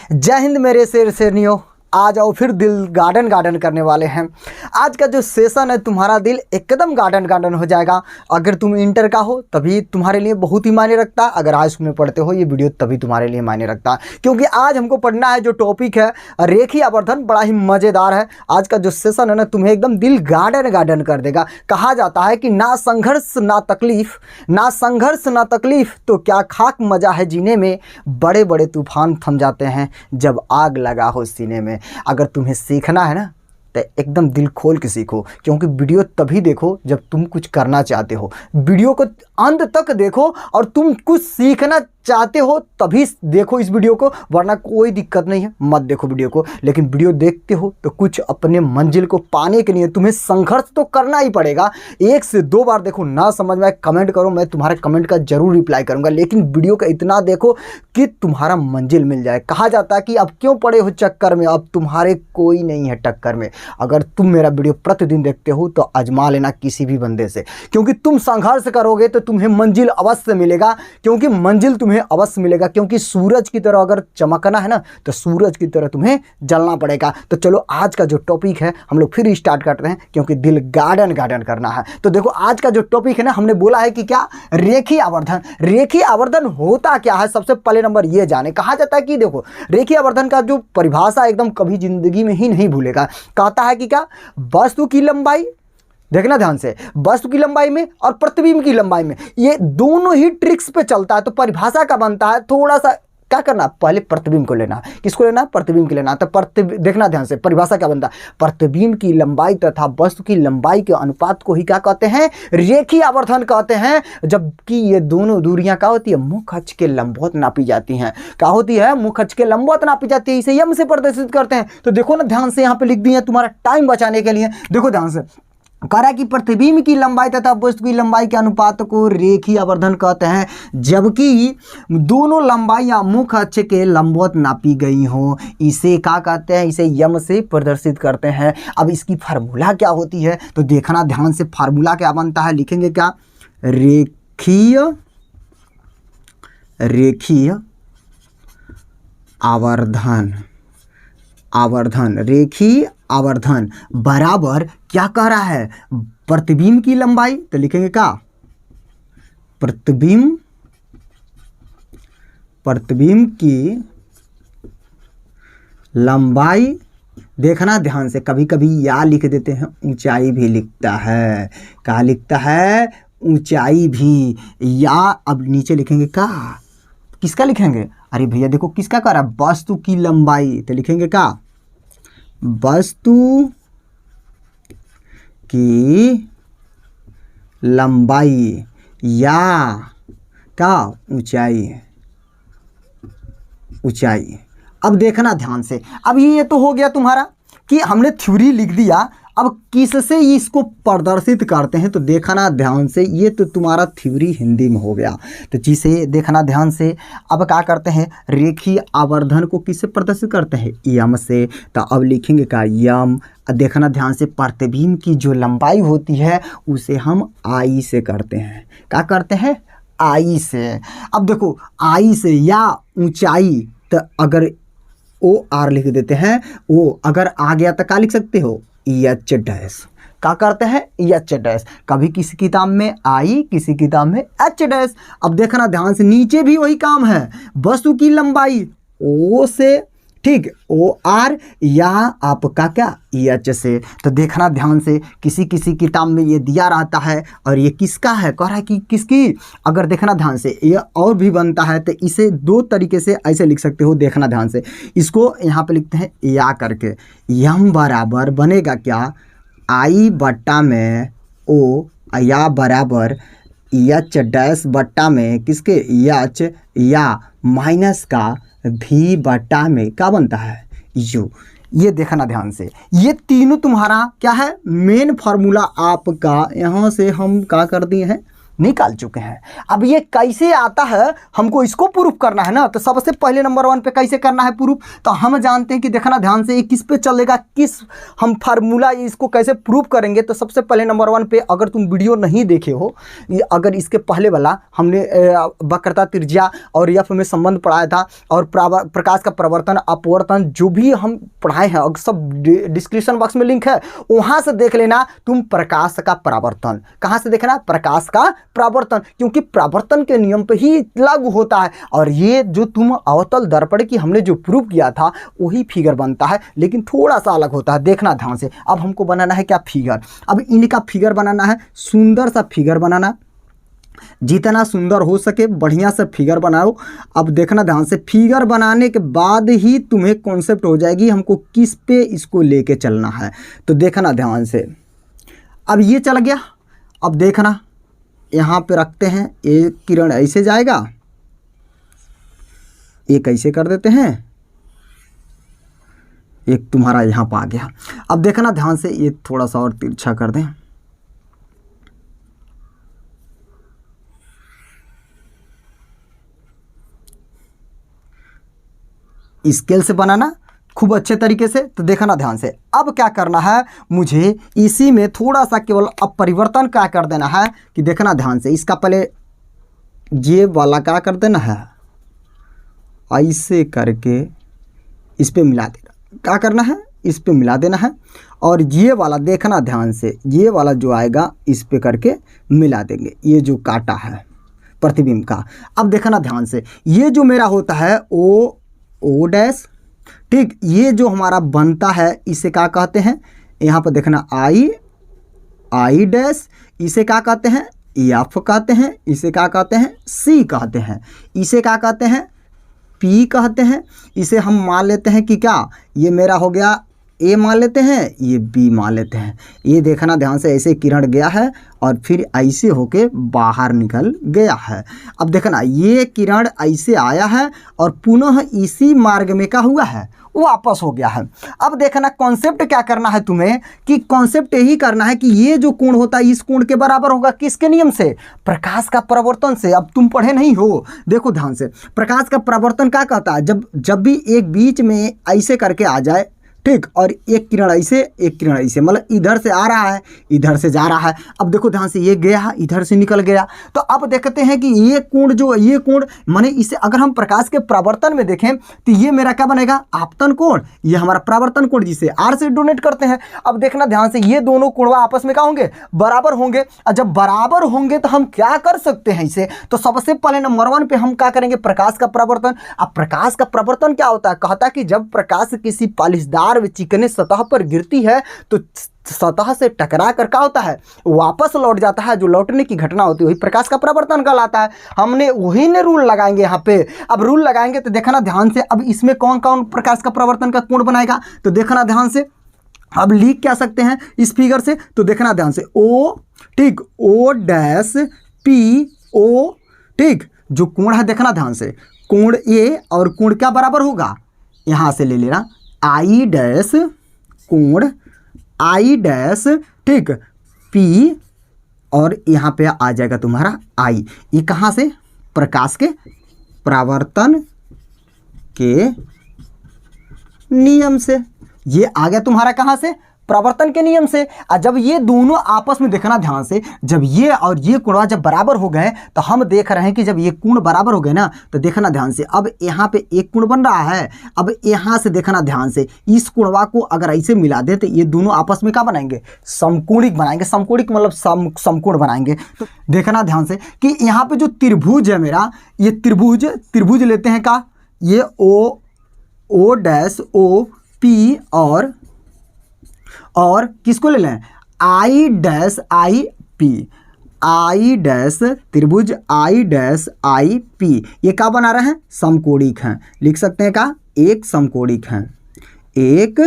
जय हिंद मेरे शेर शेरनियों। आ जाओ फिर दिल गार्डन गार्डन करने वाले हैं। आज का जो सेशन है तुम्हारा दिल एकदम गार्डन गार्डन हो जाएगा। अगर तुम इंटर का हो तभी तुम्हारे लिए बहुत ही मायने रखता है, अगर हाई स्कूल में पढ़ते हो ये वीडियो तभी तुम्हारे लिए मायने रखता है, क्योंकि आज हमको पढ़ना है जो टॉपिक है रेखीय आवर्धन। बड़ा ही मज़ेदार है आज का जो सेशन है ना, तुम्हें एकदम दिल गार्डन गार्डन कर देगा। कहा जाता है कि ना संघर्ष ना तकलीफ, ना संघर्ष ना तकलीफ तो क्या खाक मजा है जीने में, बड़े बड़े तूफान थम जाते हैं जब आग लगा हो सीने में। अगर तुम्हें सीखना है ना तो एकदम दिल खोल के सीखो, क्योंकि वीडियो तभी देखो जब तुम कुछ करना चाहते हो। वीडियो को अंत तक देखो और तुम कुछ सीखना चाहते हो तभी देखो इस वीडियो को, वरना कोई दिक्कत नहीं है, मत देखो वीडियो को। लेकिन वीडियो देखते हो तो कुछ अपने मंजिल को पाने के लिए तुम्हें संघर्ष तो करना ही पड़ेगा। 1 से 2 बार देखो, ना समझ में कमेंट करो, मैं तुम्हारे कमेंट का जरूर रिप्लाई करूंगा, लेकिन वीडियो का इतना देखो कि तुम्हारा मंजिल मिल जाए। कहा जाता है कि अब क्यों पड़े हो चक्कर में, अब तुम्हारे कोई नहीं है टक्कर में। अगर तुम मेरा वीडियो प्रतिदिन देखते हो तो आजमा लेना किसी भी बंदे से, क्योंकि तुम संघर्ष करोगे तो तुम्हें मंजिल अवश्य मिलेगा, क्योंकि मंजिल तुम्हें अवश्य मिलेगा। क्योंकि सूरज की तरह अगर चमकना है ना तो सूरज की तरह तुम्हें जलना पड़ेगा। तो चलो आज का जो टॉपिक है हम लोग फिर स्टार्ट करते हैं, क्योंकि दिल गार्डन गार्डन करना है। तो देखो आज का जो टॉपिक है ना, हमने बोला है कि क्या रेखीय आवर्धन। रेखीय आवर्धन होता क्या है, सबसे पहले नंबर ये जाने। कहा जाता है कि देखो रेखीय आवर्धन का जो परिभाषा एकदम कभी जिंदगी में ही नहीं भूलेगा। कहता है कि क्या वस्तु की लंबाई, देखना ध्यान से, वस्तु की लंबाई में और प्रतिबिंब की लंबाई में, ये दोनों ही ट्रिक्स पे चलता है। तो परिभाषा का बनता है थोड़ा सा क्या करना, पहले प्रतिबिंब को लेना। किसको लेना, प्रतिबिंब की लेना। तो देखना ध्यान से, परिभाषा क्या बनता है, प्रतिबिंब की लंबाई तथा वस्तु की लंबाई के अनुपात को ही क्या कहते हैं, रेखीय आवर्धन कहते हैं। जबकि ये दोनों दूरियां क्या होती है, मुख अक्ष के लंबवत नापी जाती हैं। क्या होती है, मुख अक्ष के लंबवत नापी जाती है, इसे यम से प्रदर्शित करते हैं। तो देखो ना ध्यान से, यहाँ पे लिख दिए तुम्हारा टाइम बचाने के लिए। देखो ध्यान से, कह रहा है कि प्रतिबिंब की लंबाई तथा वस्तु की लंबाई के अनुपात को रेखीय आवर्धन कहते हैं, जबकि दोनों लंबाइयां मुख अक्ष के लंबवत नापी गई हो, इसे क्या कहते हैं, इसे यम से प्रदर्शित करते हैं। अब इसकी फार्मूला क्या होती है तो देखना ध्यान से, फार्मूला क्या बनता है, लिखेंगे क्या, रेखीय आवर्धन, रेखीय आवर्धन बराबर क्या कह रहा है, प्रतिबिंब की लंबाई। तो लिखेंगे क्या, प्रतिबिंब की लंबाई। देखना ध्यान से, कभी कभी या लिख देते हैं, ऊंचाई भी लिखता है। क्या लिखता है, ऊंचाई भी। या अब नीचे लिखेंगे क्या, किसका लिखेंगे, अरे भैया देखो किसका कह रहा है, वस्तु की लंबाई। तो लिखेंगे क्या, वस्तु की लंबाई या क्या, ऊंचाई। अब देखना ध्यान से, अब ये तो हो गया तुम्हारा कि हमने थ्योरी लिख दिया। अब किससे इसको प्रदर्शित करते हैं तो देखना ध्यान से, ये तो तुम्हारा थ्योरी हिंदी में हो गया। तो जिसे देखना ध्यान से, अब क्या करते हैं, रेखीय आवर्धन को किससे प्रदर्शित करते हैं, यम से। तो अब लिखेंगे क्या, यम। देखना ध्यान से, प्रतिबिंब की जो लंबाई होती है उसे हम आई से करते हैं। क्या करते हैं, आई से। अब देखो आई से या ऊंचाई, तो अगर ओ आर लिख देते हैं, ओ अगर आ गया तो क्या लिख सकते हो, एच डैश। क्या करते हैं, एच डैश। कभी किसी किताब में आई, किसी किताब में एच डैश। अब देखना ध्यान से, नीचे भी वही काम है, वस्तु की लंबाई ओ से, ठीक, ओ आर, या आपका क्या, एच से। तो देखना ध्यान से, किसी किसी किताब में ये दिया रहता है और ये किसका है, कह रहा है कि किसकी। अगर देखना ध्यान से, ये और भी बनता है, तो इसे 2 तरीके से ऐसे लिख सकते हो। देखना ध्यान से, इसको यहाँ पे लिखते हैं या करके, यम बराबर बनेगा क्या, आई बट्टा में ओ, या बराबर एच डैश बट्टा में किसके, एच, या माइनस का भी बट्टा में क्या बनता है, यू। ये देखना ध्यान से, ये तीनों तुम्हारा क्या है, मेन फार्मूला आपका। यहाँ से हम क्या कर दिए हैं, निकाल चुके हैं। अब ये कैसे आता है हमको इसको प्रूफ करना है ना, तो सबसे पहले नंबर 1 पे कैसे करना है प्रूफ, तो हम जानते हैं कि देखना ध्यान से ये किस पे चलेगा, किस हम फार्मूला इसको कैसे प्रूफ करेंगे। तो सबसे पहले नंबर 1 पे, अगर तुम वीडियो नहीं देखे हो, ये अगर इसके पहले वाला हमने वक्रता त्रिज्या और एफ में संबंध पढ़ाया था, और प्रकाश का प्रवर्तन अपवर्तन जो भी हम पढ़ाए हैं, अगर सब डिस्क्रिप्शन बॉक्स में लिंक है, वहाँ से देख लेना तुम प्रकाश का परावर्तन। कहाँ से देखना, प्रकाश का परावर्तन, क्योंकि परावर्तन के नियम पे ही लागू होता है। और ये जो तुम अवतल दर्पण की हमने जो प्रूफ किया था वही फिगर बनता है, लेकिन थोड़ा सा अलग होता है, देखना ध्यान से। अब हमको बनाना है क्या, फिगर। अब इनका फिगर बनाना है, सुंदर सा फिगर बनाना, जितना सुंदर हो सके बढ़िया से फिगर बनाओ। अब देखना ध्यान से, फिगर बनाने के बाद ही तुम्हें कॉन्सेप्ट हो जाएगी हमको किस पे इसको लेके चलना है। तो देखना ध्यान से, अब ये चल गया। अब देखना यहाँ पे रखते हैं, एक किरण ऐसे जाएगा, एक ऐसे कर देते हैं, एक तुम्हारा यहाँ पर आ गया। अब देखना ध्यान से, ये थोड़ा सा और तिरछा कर दें, स्केल से बनाना खूब अच्छे तरीके से। तो देखना ध्यान से, अब क्या करना है मुझे, इसी में थोड़ा सा केवल अब परिवर्तन क्या कर देना है कि देखना ध्यान से, इसका पहले ये वाला क्या कर देना है, ऐसे करके इस पे मिला देना। क्या करना है, इस पे मिला देना है, और ये वाला देखना ध्यान से, ये वाला जो आएगा इस पे करके मिला देंगे, ये जो काटा है प्रतिबिंब का। अब देखना ध्यान से, ये जो मेरा होता है ओ डैश, ठीक, ये जो हमारा बनता है इसे क्या कहते हैं, यहाँ पर देखना आई डैश, इसे क्या कहते हैं, एफ कहते हैं, इसे क्या कहते हैं, सी कहते हैं, इसे क्या कहते हैं, पी कहते हैं। इसे हम मान लेते हैं कि क्या, ये मेरा हो गया ए मान लेते हैं, ये बी मान लेते हैं। ये देखना ध्यान से, ऐसे किरण गया है और फिर ऐसे होके बाहर निकल गया है। अब देखना, ये किरण ऐसे आया है और पुनः इसी मार्ग में क्या हुआ है, वापस हो गया है। अब देखना कॉन्सेप्ट क्या करना है तुम्हें, कि कॉन्सेप्ट यही करना है कि ये जो कोण होता है इस कोण के बराबर होगा, किसके नियम से, प्रकाश का परावर्तन से। अब तुम पढ़े नहीं हो, देखो ध्यान से, प्रकाश का परावर्तन क्या कहता है, जब भी एक बीच में ऐसे करके आ जाए, ठीक, और एक किरण ऐसे, एक किरण ऐसे, मतलब इधर से आ रहा है, इधर से जा रहा है। अब देखो ध्यान से, ये गया इधर से निकल गया। तो अब देखते हैं कि ये कोण जो, ये कोण माने इसे अगर हम प्रकाश के परावर्तन में देखें तो ये मेरा क्या बनेगा, आपतन कोण, ये हमारा परावर्तन कोण जिसे आर से डोनेट करते हैं। अब देखना ध्यान से, ये दोनों कोण आपस में क्या होंगे, बराबर होंगे। और जब बराबर होंगे तो हम क्या कर सकते हैं इसे, तो सबसे पहले नंबर 1 पे हम क्या करेंगे, प्रकाश का परावर्तन। अब प्रकाश का परावर्तन क्या होता है, कहता है कि जब प्रकाश किसी पालिशदार चिकने सतह पर गिरती है तो सतह से टकरा कर क्या होता है, वापस लौट जाता है। जो लौटने की घटना होती है वही प्रकाश का परावर्तन कहलाता है। हमने वही ने रूल लगाएंगे यहाँ पे। अब रूल लगाएंगे तो देखना ध्यान से, अब इसमें कौन कौन प्रकाश का परावर्तन का कोण बनाएगा, तो देखना ध्यान से, अब लिख क्या सकते हैं इस फिगर से, तो देखना ध्यान से, ओ, ठीक, ओ डैश पी ओ, ठीक, जो कोण है देखना ध्यान से, कोण ए और कोण क्या बराबर होगा, यहाँ से ले लेना, आई डैश, कोण आई डैश, ठीक, पी, और यहाँ पे आ जाएगा तुम्हारा आई। ये कहाँ से, प्रकाश के परावर्तन के नियम से। ये आ गया तुम्हारा कहाँ से, परावर्तन के नियम से। और जब ये दोनों आपस में देखना ध्यान से, जब ये और ये कोण जब बराबर हो गए तो हम देख रहे हैं कि जब ये कोण बराबर हो गए ना, तो देखना ध्यान से, अब यहाँ पे एक कोण बन रहा है। अब यहाँ से देखना ध्यान से, इस कोणवा को अगर ऐसे मिला दे तो ये दोनों आपस में क्या बनाएंगे, समकोणिक बनाएंगे। समकोणिक मतलब समकोण बनाएंगे। तो देखना ध्यान से कि यहाँ पे जो त्रिभुज है मेरा, ये त्रिभुज लेते हैं का, ये ओ डैश ओ पी और किसको ले लें, I dash I P, I dash त्रिभुज आई डैश आई पी। ये क्या बना रहे हैं, समकोणिक हैं। लिख सकते हैं का, एक समकोणिक हैं, एक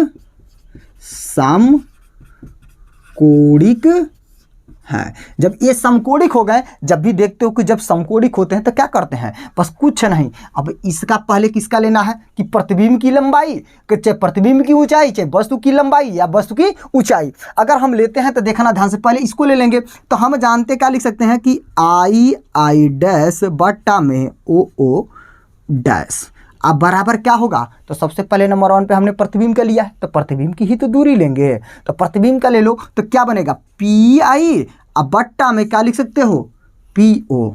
समकोणिक हैं। जब ये समकोणिक हो गए, जब भी देखते हो कि जब समकोणिक होते हैं तो क्या करते हैं, बस कुछ नहीं, अब इसका पहले किसका लेना है कि प्रतिबिंब की लंबाई, चाहे प्रतिबिंब की ऊंचाई, चाहे वस्तु की लंबाई या वस्तु की ऊंचाई। अगर हम लेते हैं तो देखना ध्यान से, पहले इसको ले लेंगे तो हम जानते क्या लिख सकते हैं कि आई डैश बट्टा में ओ डैश। अब बराबर क्या होगा, तो सबसे पहले नंबर 1 पे हमने प्रतिबिंब का लिया है तो प्रतिबिंब की ही तो दूरी लेंगे, तो प्रतिबिंब का ले लो तो क्या बनेगा पी आई, अब बट्टा में क्या लिख सकते हो पीओ।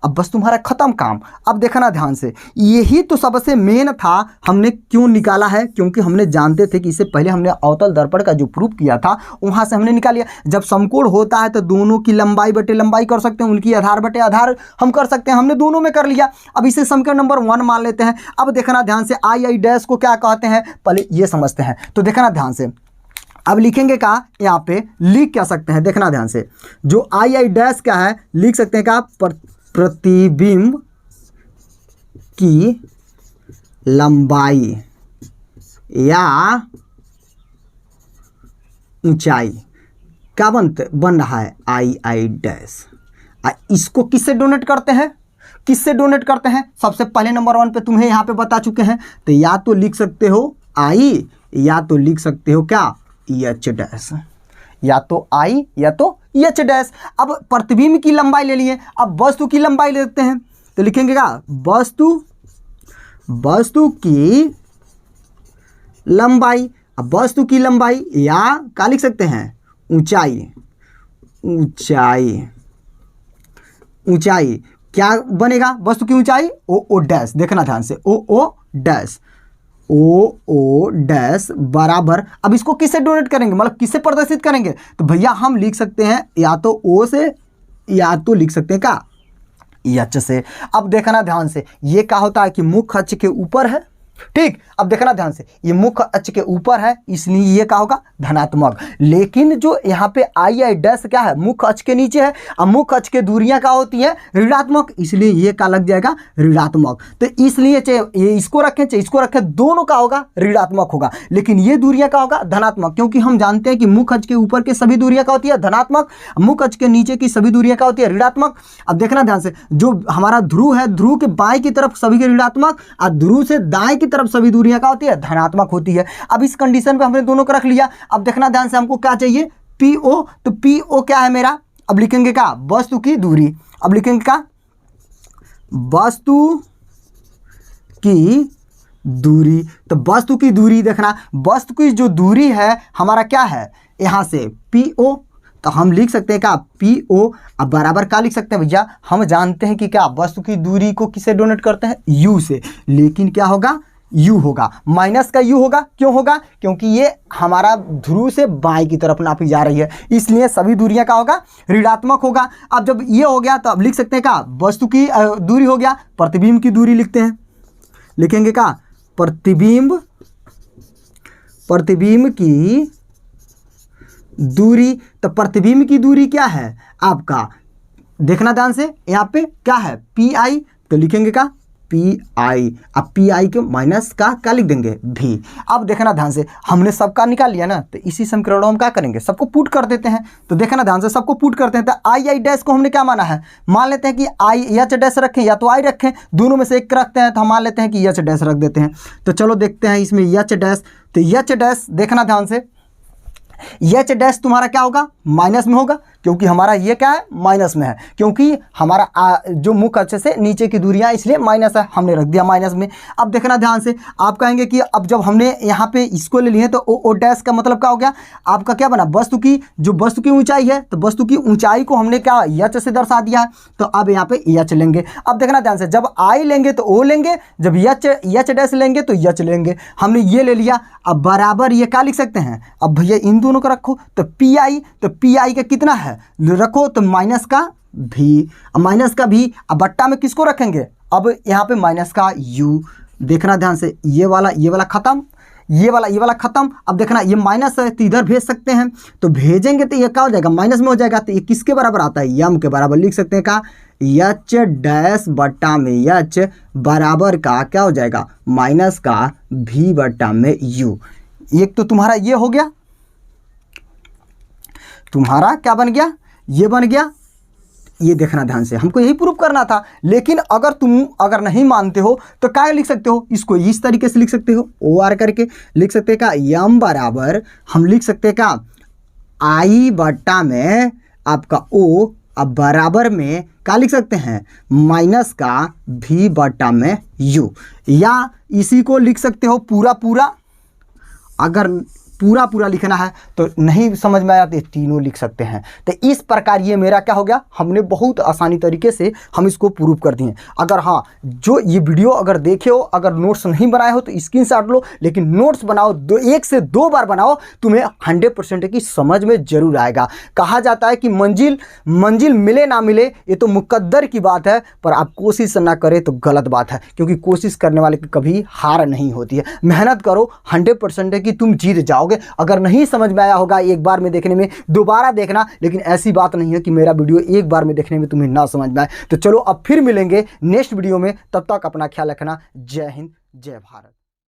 अब बस तुम्हारा खत्म काम। अब देखना ध्यान से, यही तो सबसे मेन था, हमने क्यों निकाला है, क्योंकि हमने जानते थे कि इससे पहले हमने अवतल दर्पण का जो प्रूफ किया था वहां से हमने निकाल लिया। जब समकोण होता है तो दोनों की लंबाई बटे लंबाई कर सकते हैं, उनकी आधार बटे आधार हम कर सकते हैं, हमने दोनों में कर लिया। अब इसे समीकरण नंबर 1 मान लेते हैं। अब देखना ध्यान से, आई डैश को क्या कहते हैं पहले ये समझते हैं। तो देखना ध्यान से, अब लिखेंगे क्या, यहाँ पे लिख क्या सकते हैं, देखना ध्यान से, जो आई डैश क्या है लिख सकते हैं क्या, प्रतिबिंब की लंबाई या ऊंचाई क्या बन रहा है आई डैश। इसको किससे डोनेट करते हैं, सबसे पहले नंबर 1 पे तुम्हें यहाँ पे बता चुके हैं, तो या तो लिख सकते हो आई या तो लिख सकते हो क्या एच डैश, या तो आई या तो एच डैश। अब प्रतिबिंब की लंबाई ले लिए, अब वस्तु की लंबाई लेते हैं तो लिखेंगे क्या वस्तु की लंबाई। अब वस्तु की लंबाई या क्या लिख सकते हैं ऊंचाई क्या बनेगा, वस्तु की ऊंचाई ओ डैश। देखना ध्यान से, ओ डैश बराबर, अब इसको किससे डोनेट करेंगे, मतलब किससे प्रदर्शित करेंगे, तो भैया हम लिख सकते हैं या तो ओ से या तो लिख सकते हैं क्या एच से। अब देखना ध्यान से, ये क्या होता है कि मुख्य अक्ष के ऊपर है, ठीक। अब देखना ध्यान से, ये मुख्य अक्ष के ऊपर है इसलिए ये क्या होगा धनात्मक, लेकिन जो यहाँ पे आई डैश क्या है मुख्य अक्ष के नीचे है, अब मुख्य अक्ष के दूरियां क्या होती है ऋणात्मक, इसलिए ये क्या लग जाएगा ऋणात्मक। तो इसलिए चाहे ये इसको रखें चाहे इसको रखें, दोनों का होगा ऋणात्मक होगा, लेकिन ये दूरियां का होगा धनात्मक, क्योंकि हम जानते हैं कि मुख्य अक्ष के ऊपर के सभी दूरियां क्या होती है धनात्मक, मुख्य अक्ष के नीचे की सभी दूरियां क्या होती है ऋणात्मक। अब देखना ध्यान से, जो हमारा ध्रुव है, ध्रुव के बाएं की तरफ सभी के ऋणात्मक और ध्रुव से दाएं की तरफ सभी दूरियां क्या होती है धनात्मक होती है। अब इस कंडीशन पे हमने दोनों को रख लिया। अब देखना ध्यान से, हमको क्या चाहिए पीओ, तो पीओ क्या है मेरा, अब लिखेंगे क्या वस्तु की दूरी, अब लिखेंगे क्या वस्तु की दूरी। तो वस्तु की दूरी देखना, वस्तु की जो दूरी है हमारा क्या है यहां से पीओ, तो हम लिख सकते हैं क्या पीओ। अब बराबर क्या लिख सकते हैं भैया, हम जानते हैं कि क्या वस्तु की दूरी को किससे डोनेट करते हैं यू से, लेकिन क्या होगा यू होगा, माइनस का यू होगा, क्यों होगा क्योंकि ये हमारा ध्रुव से बाएं की तरफ नापी जा रही है, इसलिए सभी दूरियां का होगा ऋणात्मक होगा। अब जब ये हो गया तो अब लिख सकते हैं क्या वस्तु की दूरी हो गया, प्रतिबिंब की दूरी लिखते हैं, लिखेंगे क्या प्रतिबिंब की दूरी। तो प्रतिबिंब की दूरी क्या है आपका, देखना ध्यान से, यहाँ पे क्या है पी आई, तो लिखेंगे क्या पी आई। अब पी आई के माइनस का क्या लिख देंगे भी। अब देखना ध्यान से, हमने सबका निकाल लिया ना, तो इसी समीकरण में हम क्या करेंगे सबको पुट कर देते हैं। तो देखना ध्यान से, सबको पुट करते हैं, तो आई डैश को हमने क्या माना है, मान लेते हैं कि आई एच डैश रखें या तो आई रखें, दोनों में से एक रखते हैं, तो हम मान लेते हैं कि एच डैश रख देते हैं। तो चलो देखते हैं इसमें एच डैश, तो एच डैश देखना ध्यान से, एच डैश तुम्हारा क्या होगा माइनस में होगा, क्योंकि हमारा ये क्या है माइनस में है, क्योंकि हमारा जो मुख्य अक्ष से नीचे की दूरियां इसलिए माइनस है, हमने रख दिया माइनस में। अब देखना ध्यान से, आप कहेंगे कि अब जब हमने यहाँ पे इसको ले लिए तो ओ डैश का मतलब क्या हो गया आपका, क्या बना वस्तु की जो वस्तु की ऊंचाई है, तो वस्तु की ऊंचाई को हमने क्या एच से दर्शा दिया है, तो अब यहाँ पे एच लेंगे। अब देखना ध्यान से, जब आई लेंगे तो ओ लेंगे, जब एच डैश लेंगे तो एच लेंगे, हमने ये ले लिया। अब बराबर ये क्या लिख सकते हैं, अब भैया इन दोनों को रखो, तो पी आई का कितना है रखो, तो माइनस का भी, अब माइनस का भी, अब बट्टा में किसको रखेंगे, अब यहाँ पे माइनस का यू। देखना ध्यान से, ये वाला खत्म, ये वाला खत्म। अब देखना ये माइनस है तो इधर भेज सकते हैं, तो भेजेंगे तो ये क्या हो जाएगा माइनस में हो जाएगा, तो ये किसके बराबर आता है यम के बराबर लिख सकते हैं का एच डैश बट्टा में एच बराबर का क्या हो जाएगा माइनस का भी बट्टा में यू। एक तो तुम्हारा ये हो गया, तुम्हारा क्या बन गया, ये बन गया। ये देखना ध्यान से, हमको यही प्रूफ करना था। लेकिन अगर तुम अगर नहीं मानते हो तो क्या लिख सकते हो, इसको इस तरीके से लिख सकते हो, ओ आर करके लिख सकते हैं। क्या यम बराबर हम लिख सकते हैं क्या, आई बट्टा में आपका ओ, अब बराबर में क्या लिख सकते हैं, माइनस का भी बट्टा में यू, या इसी को लिख सकते हो पूरा पूरा। अगर पूरा पूरा लिखना है तो नहीं समझ में आया तो ये तीनों लिख सकते हैं। तो इस प्रकार ये मेरा क्या हो गया, हमने बहुत आसानी तरीके से हम इसको प्रूव कर दिए। अगर हाँ, जो ये वीडियो अगर देखे हो, अगर नोट्स नहीं बनाए हो तो स्क्रीनशॉट लो, लेकिन नोट्स बनाओ, 1 से 2 बार बनाओ, तुम्हें 100% की समझ में जरूर आएगा। कहा जाता है कि मंजिल मिले ना मिले ये तो मुकद्दर की बात है, पर आप कोशिश ना करें तो गलत बात है, क्योंकि कोशिश करने वाले की कभी हार नहीं होती है। मेहनत करो, 100% है कि तुम जीत जाओ। अगर नहीं समझ में आया होगा एक बार में देखने में, दोबारा देखना, लेकिन ऐसी बात नहीं है कि मेरा वीडियो एक बार में देखने में तुम्हें ना समझ में आए। तो चलो अब फिर मिलेंगे नेक्स्ट वीडियो में, तब तक अपना ख्याल रखना। जय हिंद, जय भारत।